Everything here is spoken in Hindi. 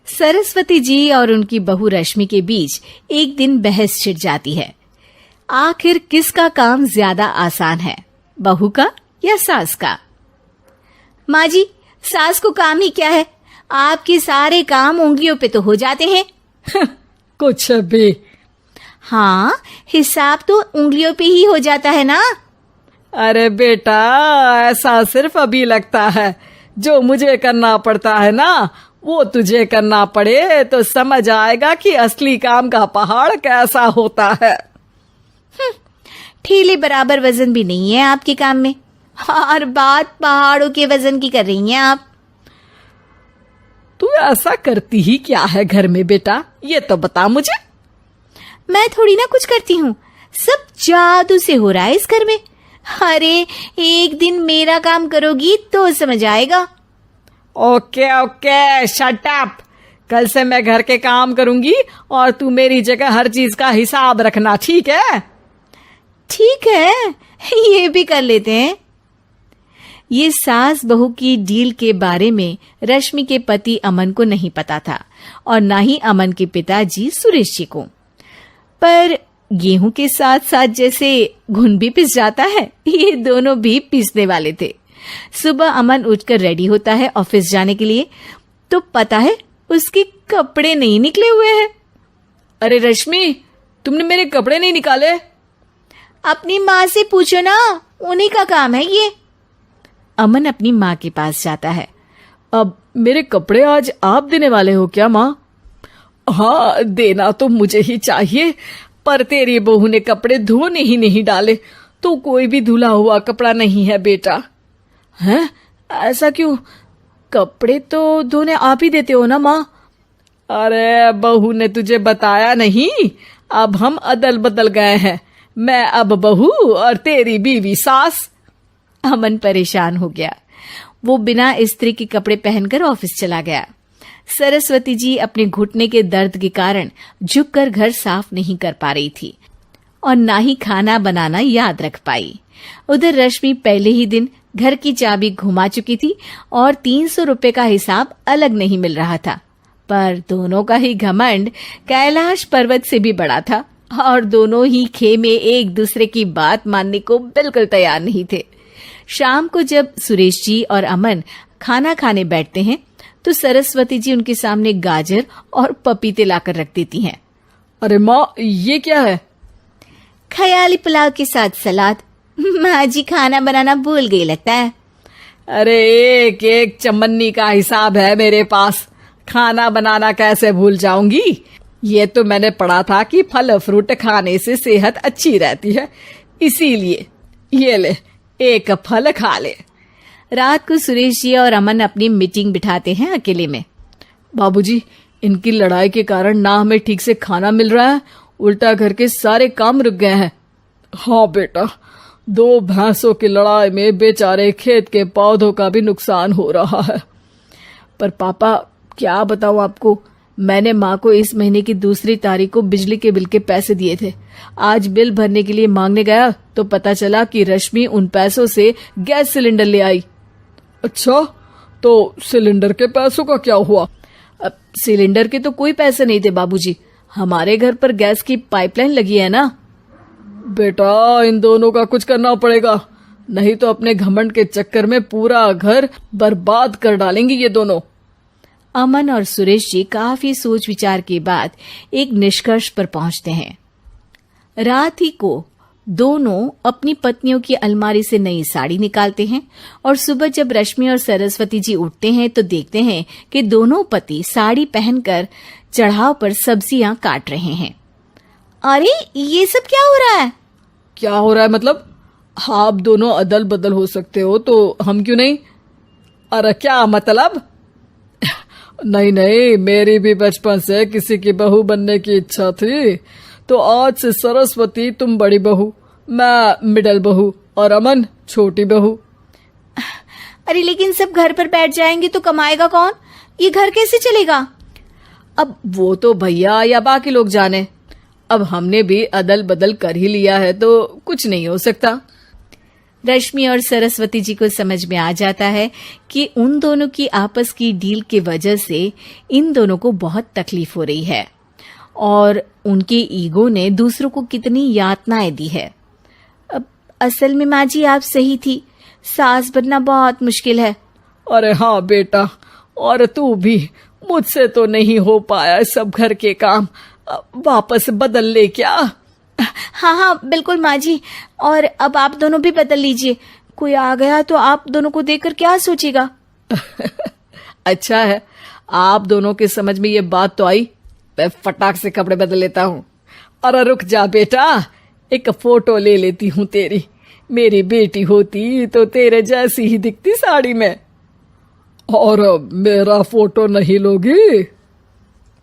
सरस्वती जी और उनकी बहू रश्मि के बीच एक दिन बहस छिड़ जाती है। आखिर किसका काम ज्यादा आसान है, बहू का या सास का? माँ जी, सास को काम ही क्या है, आपके सारे काम उंगलियों पे तो हो जाते हैं। कुछ भी। हाँ, हिसाब तो उंगलियों पे ही हो जाता है ना। अरे बेटा, ऐसा सिर्फ अभी लगता है। जो मुझे करना पड़ता है ना, वो तुझे करना पड़े तो समझ आएगा कि असली काम का पहाड़ कैसा होता है। ठेले बराबर वजन भी नहीं है आपके काम में, और बात पहाड़ों के वजन की कर रही हैं आप। तू ऐसा करती ही क्या है घर में बेटा, ये तो बता मुझे। मैं थोड़ी ना कुछ करती हूँ, सब जादू से हो रहा है इस घर में। अरे एक दिन मेरा काम करोगी तो समझ आएगा। Okay okay, shut up. कल से मैं घर के काम करूंगी और तू मेरी जगह हर चीज का हिसाब रखना, ठीक है? ठीक है, ये भी कर लेते हैं। ये सास बहू की डील के बारे में रश्मि के पति अमन को नहीं पता था और ना ही अमन के पिताजी सुरेश जी को। पर गेहूं के साथ साथ जैसे घुन भी पिस जाता है, ये दोनों भी पीसने वाले थे। सुबह अमन उठकर रेडी होता है ऑफिस जाने के लिए, तो पता है उसके कपड़े नहीं निकले हुए हैं। अरे रश्मि, तुमने मेरे कपड़े नहीं निकाले? अपनी माँ से पूछो ना, उन्हीं का काम है ये। अमन अपनी माँ के पास जाता है। अब मेरे कपड़े आज आप देने वाले हो क्या माँ? हाँ, देना तो मुझे ही चाहिए, पर तेरी बहू ने कपड़े धोने ही नहीं डाले, तो कोई भी धुला हुआ कपड़ा नहीं है बेटा। हैं? ऐसा क्यों? कपड़े तो धोने आप ही देते हो ना माँ? अरे बहू ने तुझे बताया नहीं, अब हम अदल बदल गए हैं। मैं अब बहू और तेरी बीवी सास। अमन परेशान हो गया। वो बिना इस्त्री के कपड़े पहनकर ऑफिस चला गया। सरस्वती जी अपने घुटने के दर्द के कारण झुककर घर साफ नहीं कर पा रही थी और ना ही खाना बनाना याद रख पाई। उधर रश्मि पहले ही दिन घर की चाबी घुमा चुकी थी और 300 रुपए का हिसाब अलग नहीं मिल रहा था। पर दोनों का ही घमंड कैलाश पर्वत से भी बड़ा था और दोनों ही खेमे एक दूसरे की बात मानने को बिल्कुल तैयार नहीं थे। शाम को जब सुरेश जी और अमन खाना खाने बैठते हैं तो सरस्वती जी उनके सामने गाजर और पपीते लाकर रख देती हैं। अरे माँ, ये क्या है? ख्याली पुलाव के साथ सलाद। माँ जी खाना बनाना भूल गई लगता है। अरे एक एक चमन्नी का हिसाब है मेरे पास, खाना बनाना कैसे भूल जाऊंगी? ये तो मैंने पढ़ा था कि फल फ्रूट खाने से सेहत अच्छी रहती है, इसीलिए ये ले, एक फल खा ले। रात को सुरेश जी और अमन अपनी मीटिंग बिठाते हैं अकेले में। बाबूजी, इनकी लड़ाई के कारण ना हमें ठीक से खाना मिल रहा है, उल्टा घर के सारे काम रुक गए हैं। हाँ बेटा, 2 भैंसों की लड़ाई में बेचारे खेत के पौधों का भी नुकसान हो रहा है। पर पापा, क्या बताऊं आपको, मैंने माँ को इस महीने की 2 तारीख को बिजली के बिल के पैसे दिए थे। आज बिल भरने के लिए मांगने गया तो पता चला कि रश्मि उन पैसों से गैस सिलेंडर ले आई। अच्छा, तो सिलेंडर के पैसों का क्या हुआ? अब सिलेंडर के तो कोई पैसे नहीं थे बाबूजी, हमारे घर पर गैस की पाइपलाइन लगी है ना। बेटा, इन दोनों का कुछ करना पड़ेगा, नहीं तो अपने घमंड के चक्कर में पूरा घर बर्बाद कर डालेंगे ये दोनों। अमन और सुरेश जी काफी सोच विचार के बाद एक निष्कर्ष पर पहुंचते हैं। रात ही को दोनों अपनी पत्नियों की अलमारी से नई साड़ी निकालते हैं और सुबह जब रश्मि और सरस्वती जी उठते हैं तो देखते हैं कि दोनों पति साड़ी पहनकर चढ़ाव पर सब्जियां काट रहे हैं। अरे ये सब क्या हो रहा है? क्या हो रहा है मतलब? आप दोनों अदल बदल हो सकते हो तो हम क्यों नहीं? अरे क्या मतलब? नहीं नहीं, मेरी भी बचपन से किसी की बहू बनने की इच्छा थी, तो आज से सरस्वती तुम बड़ी बहू, मैं मिडल बहू और अमन छोटी बहू। अरे लेकिन सब घर पर बैठ जाएंगे तो कमाएगा कौन? ये घर कैसे चलेगा? अब वो तो भैया या बाकी लोग जाने, अब हमने भी अदल बदल कर ही लिया है तो कुछ नहीं हो सकता। रश्मि और सरस्वती जी को समझ में आ जाता है कि उन दोनों की आपस की डील की वजह से इन दोनों को बहुत तकलीफ हो रही है और उनके ईगो ने दूसरों को कितनी यातनाएं दी है। अब असल में माँ जी आप सही थी, सास बनना बहुत मुश्किल है। अरे हाँ बेटा, और तू भी, मुझसे तो नहीं हो पाया सब घर के काम, वापस बदल ले क्या? हाँ हाँ बिल्कुल माँ जी, और अब आप दोनों भी बदल लीजिए, कोई आ गया तो आप दोनों को देखकर क्या सोचेगा। अच्छा है, आप दोनों के समझ में ये बात तो आई, मैं फटाक से कपड़े बदल लेता हूँ। अरे रुक जा बेटा, एक फोटो ले लेती हूँ तेरी, मेरी बेटी होती तो तेरे जैसी ही दिखती साड़ी में। और मेरा फोटो नहीं लोगी?